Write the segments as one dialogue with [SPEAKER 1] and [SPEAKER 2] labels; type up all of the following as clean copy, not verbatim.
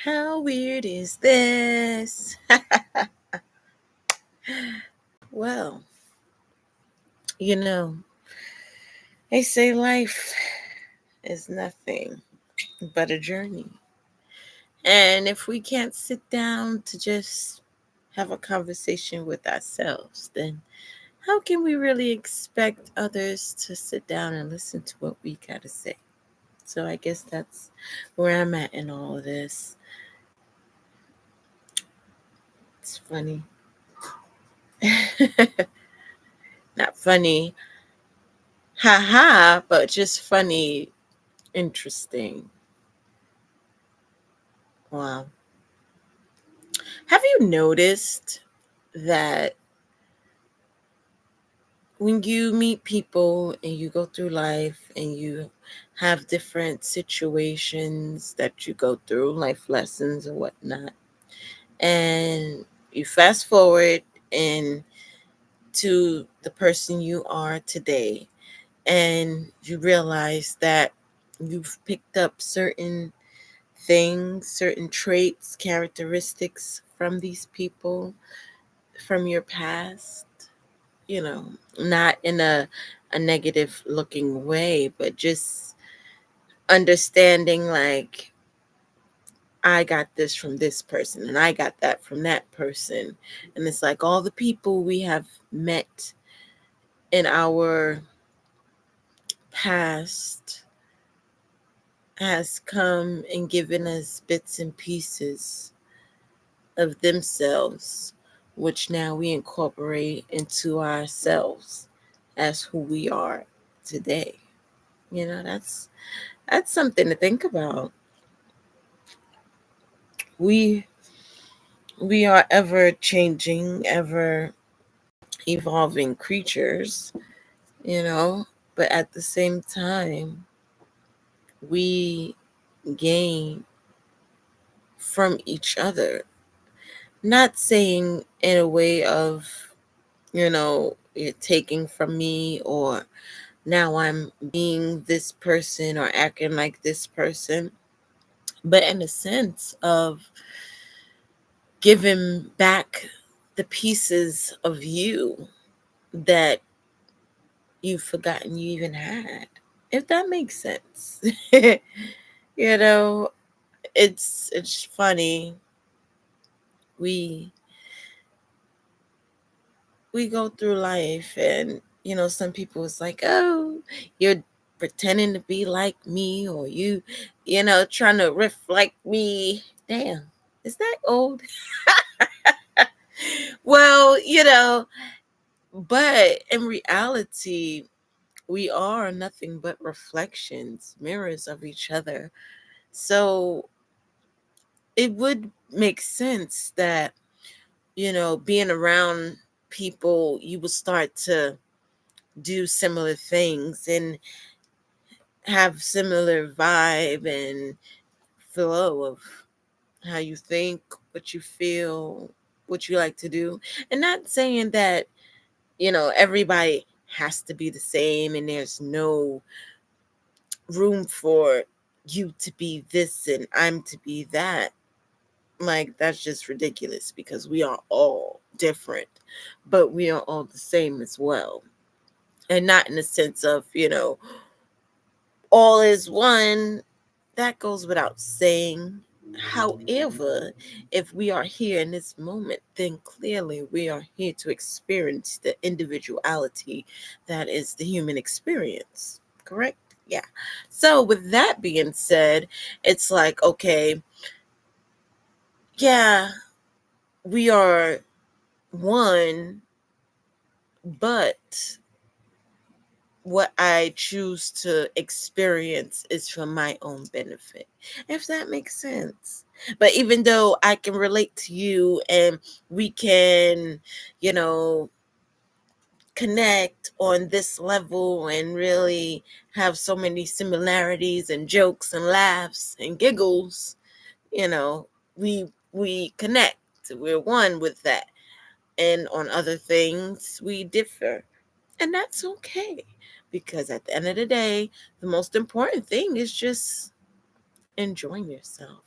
[SPEAKER 1] How weird is this? Well, you know, they say life is nothing but a journey. And if we can't sit down to just have a conversation with ourselves, then how can we really expect others to sit down and listen to what we got to say? So I guess that's where I'm at in all of this. It's funny. Not funny, haha, but just funny, interesting. Wow. Have you noticed that when you meet people and you go through life and you have different situations that you go through, life lessons and whatnot, and you fast forward and to the person you are today, and you realize that you've picked up certain things, certain traits, characteristics from these people from your past, not in a negative looking way, but just understanding like I got this from this person and I got that from that person. And it's like all the people we have met in our past has come and given us bits and pieces of themselves, which now we incorporate into ourselves as who we are today. That's something to think about. We we are ever changing, ever evolving creatures, you know, but at the same time, we gain from each other. Not saying in a way of, you're taking from me or now I'm being this person or acting like this person, but in a sense of giving back the pieces of you that you've forgotten you even had. If that makes sense. you know, it's funny. We we go through life and some people is like, "Oh, you're pretending to be like me or trying to reflect me." Damn. Is that old? Well, but in reality, we are nothing but reflections, mirrors of each other. So it would make sense that, being around people, you will start to do similar things and have similar vibe and flow of how you think, what you feel, what you like to do. And not saying that, everybody has to be the same and there's no room for you to be this and I'm to be that. Like, that's just ridiculous because we are all different, but we are all the same as well. And not in the sense of, all is one. That goes without saying. However, if we are here in this moment, then clearly we are here to experience the individuality that is the human experience. Correct? Yeah. So, with that being said, it's like, okay, yeah, we are one, but what I choose to experience is for my own benefit, if that makes sense. But even though I can relate to you and we can, you know, connect on this level and really have so many similarities and jokes and laughs and giggles, you know, we connect. We're one with that. And on other things, we differ. And that's okay. Because at the end of the day, the most important thing is just enjoying yourself.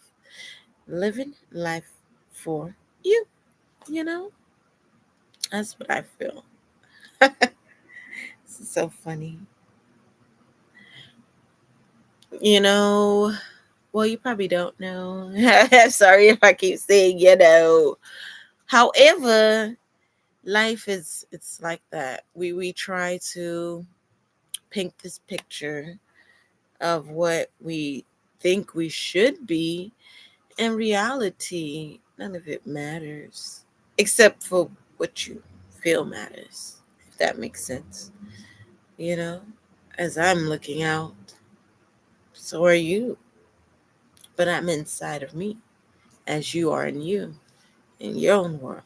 [SPEAKER 1] living life for you. You know, that's what I feel. It's so funny. You know, well, you probably don't know. Sorry if I keep saying, However, life is it's like that. We try to paint this picture of what we think we should be. In reality, none of it matters. Except for what you feel matters. If that makes sense. You know? As I'm looking out, so are you. But I'm inside of me, as you are in you, in your own world.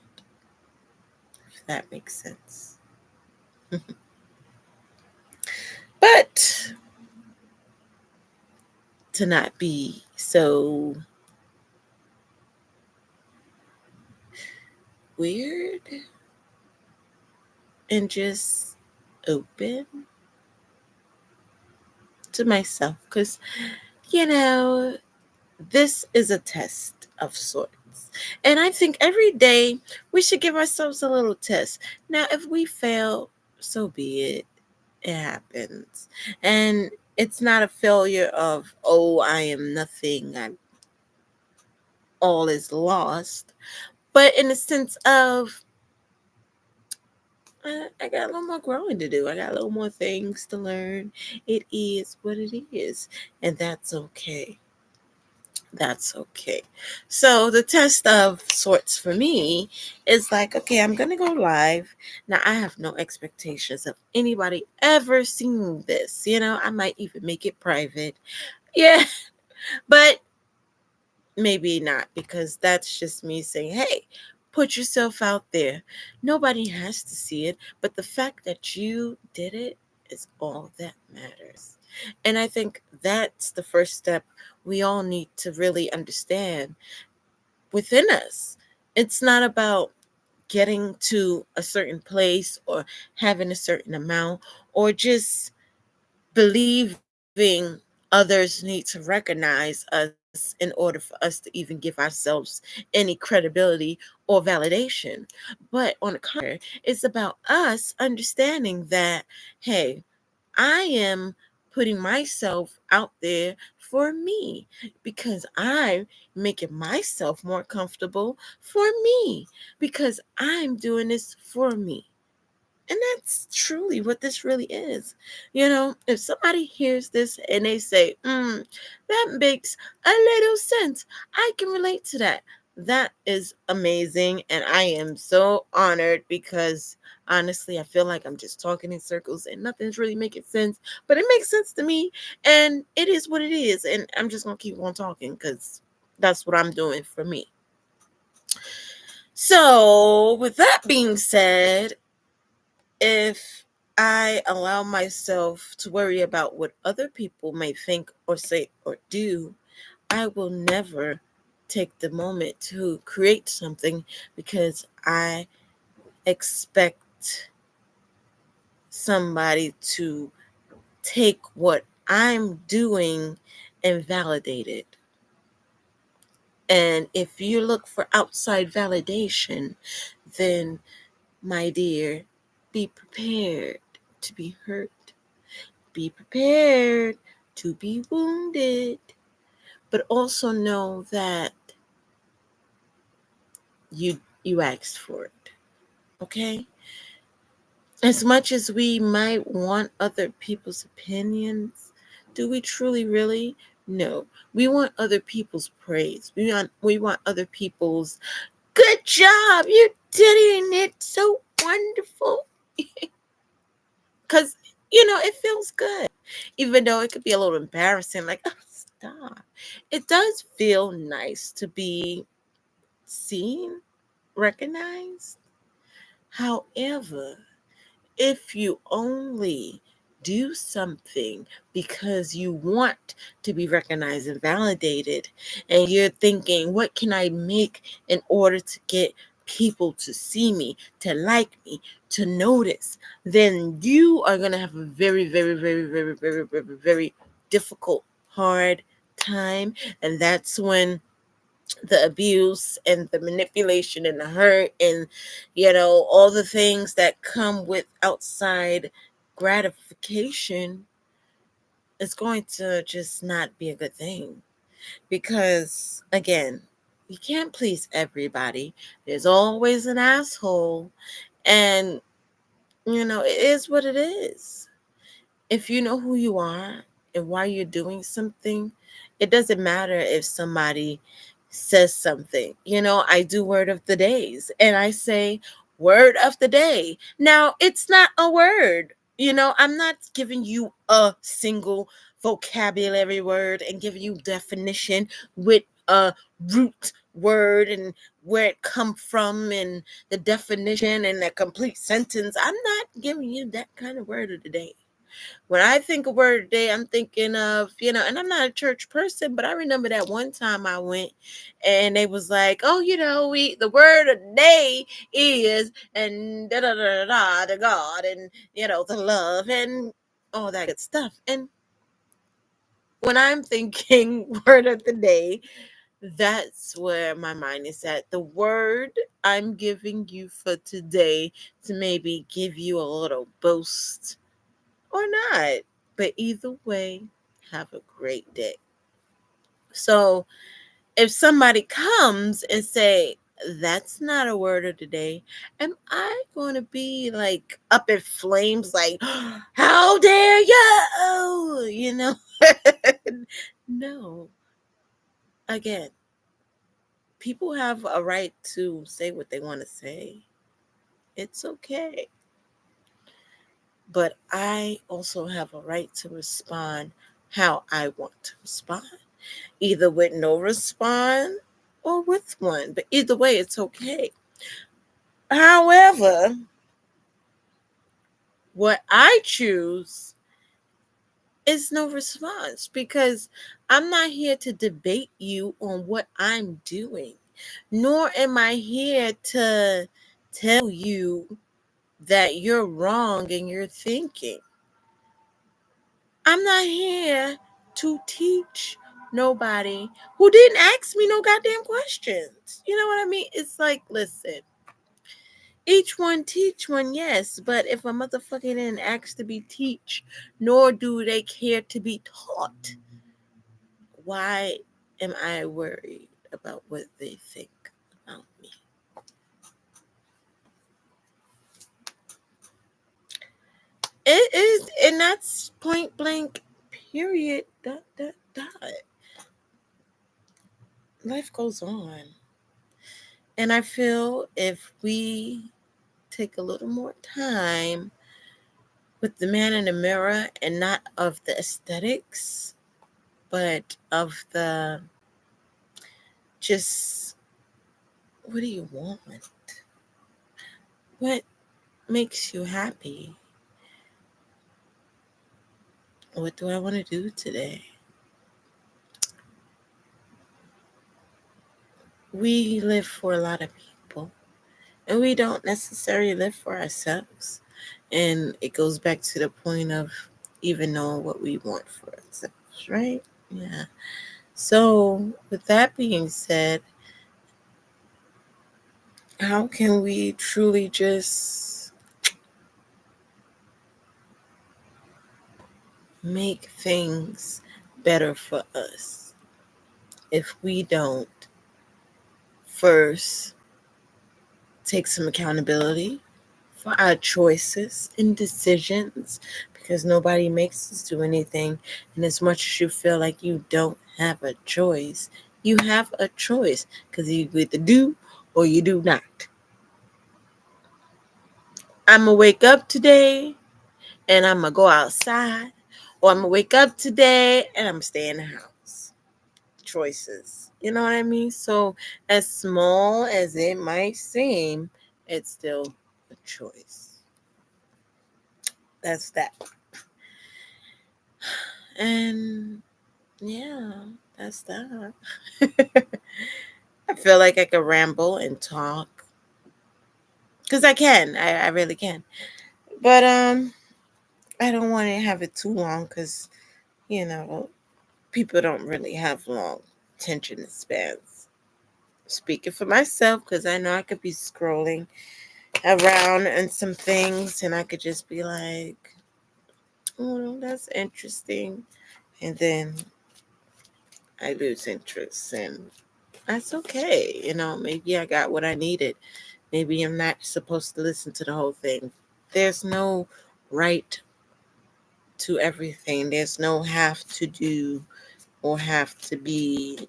[SPEAKER 1] If that makes sense. But to not be so weird and just open to myself, because you know this is a test of sorts, and I think every day we should give ourselves a little test. Now if we fail, so be it. It happens. And it's not a failure of, oh, I am nothing, I'm all is lost, but in the sense of, I got a little more growing to do. I got a little more things to learn. It is what it is. And that's okay. That's okay. So the test of sorts for me is like, okay, I'm going to go live. Now, I have no expectations of anybody ever seeing this. I might even make it private. Yeah, but maybe not, because that's just me saying, hey, put yourself out there. Nobody has to see it, but the fact that you did it is all that matters. And I think that's the first step we all need to really understand within us. It's not about getting to a certain place or having a certain amount or just believing others need to recognize us in order for us to even give ourselves any credibility or validation. But on the contrary, it's about us understanding that, hey, I am putting myself out there for me because I'm making myself more comfortable for me because I'm doing this for me. And that's truly what this really is. If somebody hears this and they say, that makes a little sense, I can relate to that. That is amazing. And I am so honored because honestly, I feel like I'm just talking in circles and nothing's really making sense. But it makes sense to me. And it is what it is. And I'm just going to keep on talking because that's what I'm doing for me. So, with that being said, if I allow myself to worry about what other people may think or say or do, I will never take the moment to create something because I expect somebody to take what I'm doing and validate it. And if you look for outside validation, then, my dear, be prepared to be hurt. Be prepared to be wounded, but also know that you asked for it. Okay? As much as we might want other people's opinions, do we truly really? No. We want other people's praise. We want other people's good job. You did it and it's so wonderful. Cuz it feels good. Even though it could be a little embarrassing, like, oh, stop. It does feel nice to be seen, recognized. However, if you only do something because you want to be recognized and validated, and you're thinking, what can I make in order to get people to see me, to like me, to notice, then you are going to have a very, very, very, very, very, very, very difficult, hard time. And that's when the abuse and the manipulation and the hurt and, all the things that come with outside gratification is going to just not be a good thing. Because, again, you can't please everybody. There's always an asshole. And, it is what it is. If you know who you are and why you're doing something, it doesn't matter if somebody says something. I do word of the days and I say word of the day. Now, it's not a word. I'm not giving you a single vocabulary word and giving you definition with a root word and where it come from and the definition and a complete sentence. I'm not giving you that kind of word of the day. When I think of word of the day, I'm thinking of, and I'm not a church person, but I remember that one time I went and they was like, oh, the word of the day is, and da da da da, the God, and, the love, and all that good stuff. And when I'm thinking word of the day, that's where my mind is at. The word I'm giving you for today to maybe give you a little boost or not. But either way, have a great day. So if somebody comes and say, that's not a word of the day, am I going to be like up in flames like, how dare you? No. Again, people have a right to say what they want to say. It's okay. But I also have a right to respond how I want to respond, either with no response or with one. But either way, it's okay. However, what I choose is no response because I'm not here to debate you on what I'm doing, nor am I here to tell you that you're wrong in your thinking. I'm not here to teach nobody who didn't ask me no goddamn questions. You know what I mean? It's like, listen, each one teach one, yes, but if a motherfucker didn't ask to be teach, nor do they care to be taught, why am I worried about what they think about me? It is, and that's point blank, period, dot, dot, dot. Life goes on. And I feel if we take a little more time with the man in the mirror and not of the aesthetics, but of the just what do you want? What makes you happy? What do I want to do today? We live for a lot of people, and we don't necessarily live for ourselves. And it goes back to the point of even knowing what we want for ourselves, right? Yeah. So, with that being said, how can we truly just make things better for us if we don't first take some accountability for our choices and decisions? Because nobody makes us do anything. And as much as you feel like you don't have a choice, you have a choice because you either do or you do not. I'm going to wake up today and I'm going to go outside, or I'm going to wake up today and I'm going to stay in the house. Choices. You know what I mean? So, as small as it might seem, it's still a choice. That's that. And yeah, that's that. I feel like I could ramble and talk because I can. I really can. But I don't want to have it too long because you know people don't really have long attention spans. speaking for myself, because I know I could be scrolling around and some things, and I could just be like, oh, that's interesting. And then I lose interest, and that's okay. Maybe I got what I needed. Maybe I'm not supposed to listen to the whole thing. There's no right to everything, there's no have to do or have to be.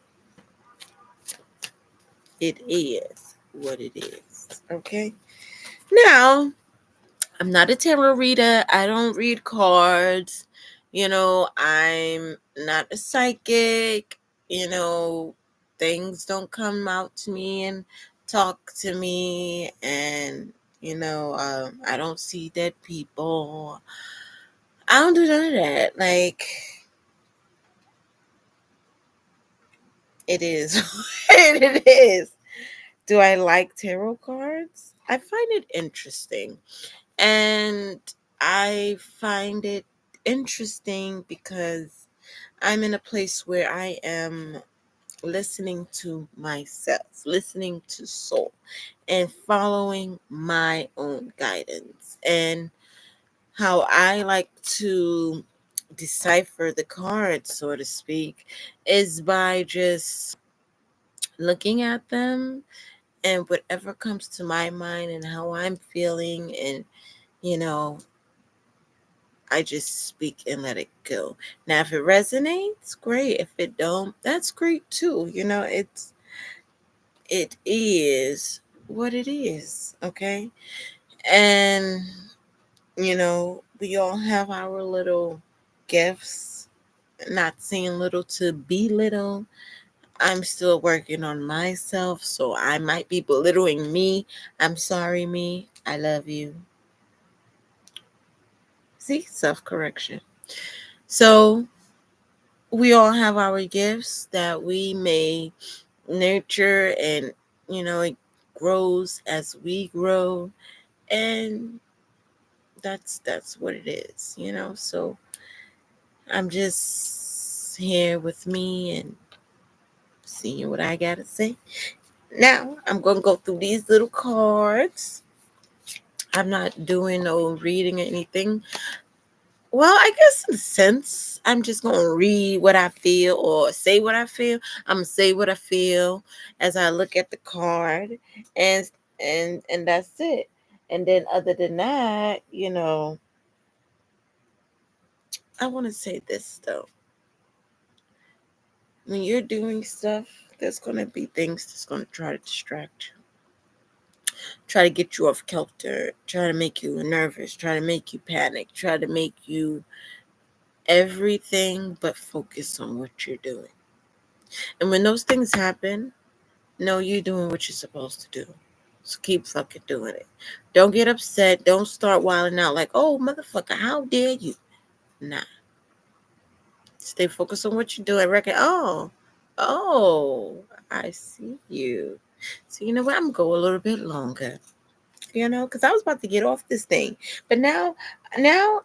[SPEAKER 1] It is what it is. Okay. Now, I'm not a tarot reader. I don't read cards. I'm not a psychic. You know, things don't come out to me and talk to me. And, I don't see dead people. I don't do none of that. Like, it is what it is. Do I like tarot cards? I find it interesting. And I find it interesting because I'm in a place where I am listening to myself, listening to soul, and following my own guidance. And how I like to decipher the cards, so to speak, is by just looking at them and whatever comes to my mind and how I'm feeling, and you know I just speak and let it go. Now, if it resonates, great. If it don't, that's great too. It is what it is. Okay. And we all have our little gifts. Not saying little to be little. I'm still working on myself, so I might be belittling me. I'm sorry, me. I love you. See, self correction. So we all have our gifts that we may nurture, and it grows as we grow, and that's what it is. So I'm just here with me and seeing what I gotta say. Now I'm gonna go through these little cards. I'm not doing no reading or anything. Well, I guess in a sense, I'm just gonna read what I feel or say what I feel. I'm gonna say what I feel as I look at the card, and and that's it. And then other than that, I want to say this though. When you're doing stuff, there's gonna be things that's gonna try to distract you, try to get you off kilter, try to make you nervous, try to make you panic, try to make you everything but focus on what you're doing. And when those things happen, know you're doing what you're supposed to do. So keep fucking doing it. Don't get upset. Don't start wilding out like, oh, motherfucker, how dare you? Nah. Stay focused on what you're doing. Reckon, oh, I see you. So you know what? I'm going to go a little bit longer. Because I was about to get off this thing, but now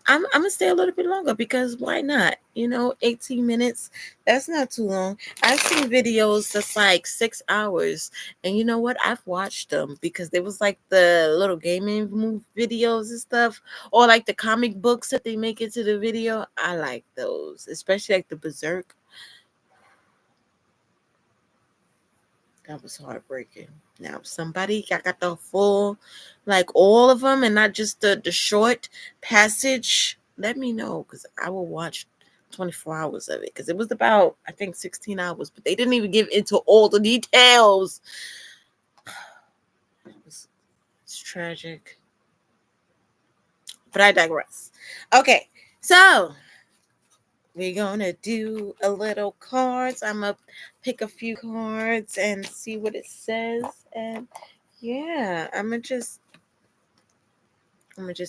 [SPEAKER 1] I'm gonna stay a little bit longer because why not? 18 minutes, that's not too long. I've seen videos that's like 6 hours, and you know what? I've watched them because they was like the little gaming move videos and stuff, or like the comic books that they make into the video. I like those, especially like the Berserk. That was heartbreaking. Now, somebody got the full, like all of them, and not just the short passage. Let me know because I will watch 24 hours of it because it was about, I think, 16 hours, but they didn't even give into all the details. It's tragic. But I digress. Okay, so we're gonna do a little cards. I'm gonna pick a few cards and see what it says. And yeah, I'm gonna just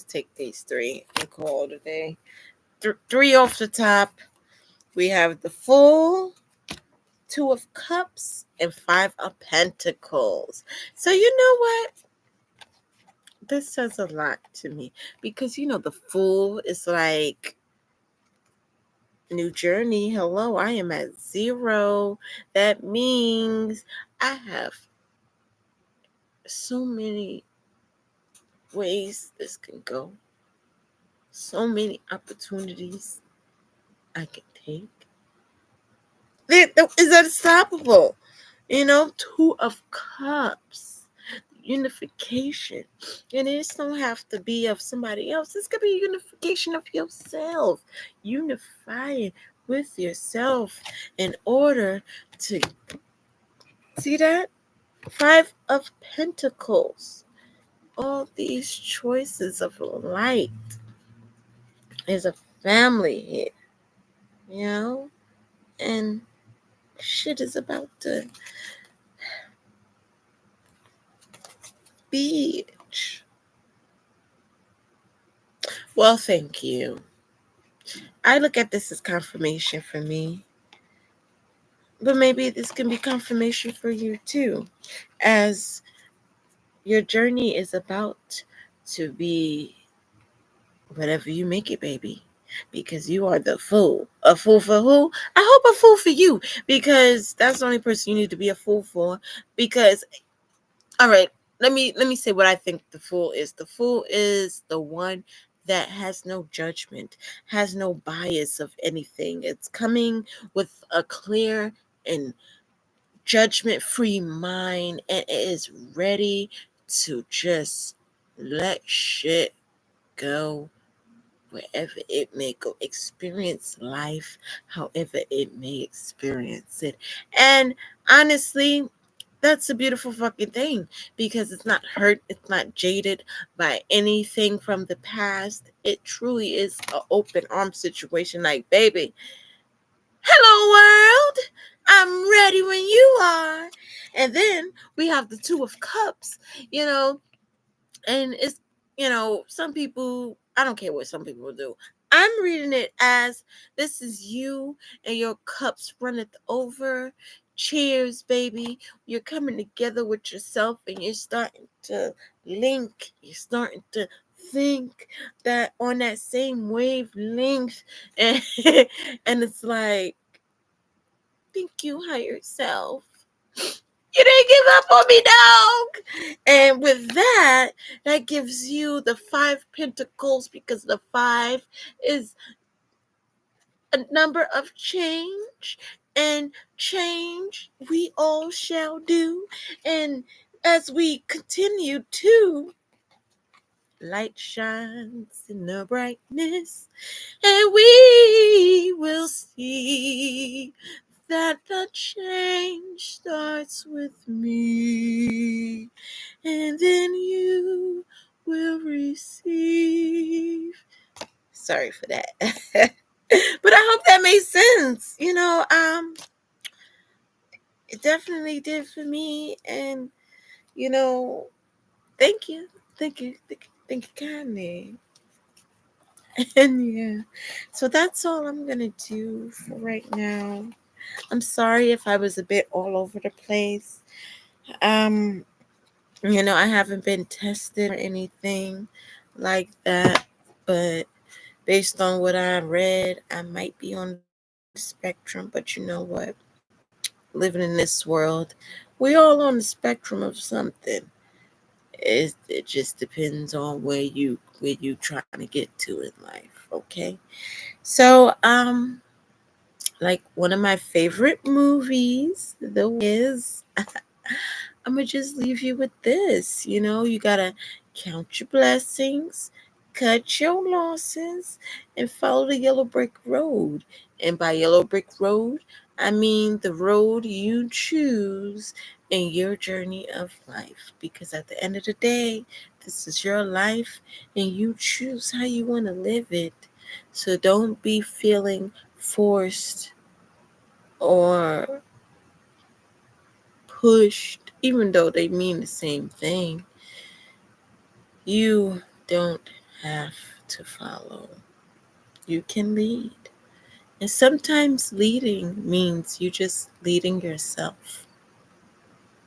[SPEAKER 1] take these three and call it a day. Three off the top. We have the Fool, Two of Cups, and Five of Pentacles. So you know what? This says a lot to me because the Fool is like new journey. Hello, I am at 0. That means I have so many ways this can go, so many opportunities I can take. Is unstoppable. Two of cups, unification. And this don't have to be of somebody else. This could be unification of yourself. Unifying with yourself in order to see that? Five of Pentacles. All these choices of light is a family here, you know? And shit is about to beach. Well, thank you. I look at this as confirmation for me, but maybe this can be confirmation for you too, as your journey is about to be whatever you make it, baby. Because you are the fool. A fool for who? I hope a fool for you, because that's the only person you need to be a fool for. Because, all right, let me say what I think the fool is. The fool is the one that has no judgment, has no bias of anything. It's coming with a clear and judgment-free mind, and it is ready to just let shit go wherever it may go, experience life however it may experience it. And honestly, that's a beautiful fucking thing, because it's not hurt, it's not jaded by anything from the past. It truly is an open arm situation, like, baby, hello world, I'm ready when you are. And then we have the Two of Cups, you know, and it's, some people, I don't care what some people do, I'm reading it as this is you and your cups runneth over. Cheers, baby. You're coming together with yourself, and you're starting to link, you're starting to think that on that same wavelength. And and it's like, thank you, higher self. You didn't give up on me, dog. And with that, that gives you the Five Pentacles, because the five is a number of change, and change we all shall do. And as we continue to, light shines in the brightness, and we will see that the change starts with me, and then you will receive. Sorry for that. But I hope that made sense. It definitely did for me. And, you know, thank you. Thank you. Thank you kindly. And yeah. So that's all I'm gonna do for right now. I'm sorry if I was a bit all over the place. Um, I haven't been tested or anything like that, but based on what I read, I might be on the spectrum. But you know what? Living in this world, we all on the spectrum of something. It just depends on where you trying to get to in life. Okay, so like one of my favorite movies, The Wiz. I'm gonna just leave you with this. You gotta count your blessings, cut your losses, and follow the yellow brick road. And by yellow brick road, I mean the road you choose in your journey of life. Because at the end of the day, this is your life, and you choose how you want to live it. So don't be feeling forced or pushed, even though they mean the same thing. You don't have to follow. You can lead. And sometimes leading means you just leading yourself.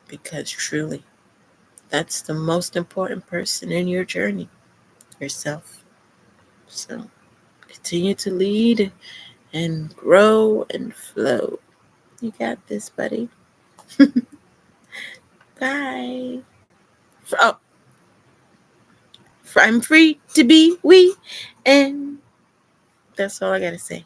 [SPEAKER 1] Because truly, that's the most important person in your journey, yourself. So continue to lead and grow and flow. You got this, buddy. Bye. Oh, I'm free to be we, and that's all I gotta say.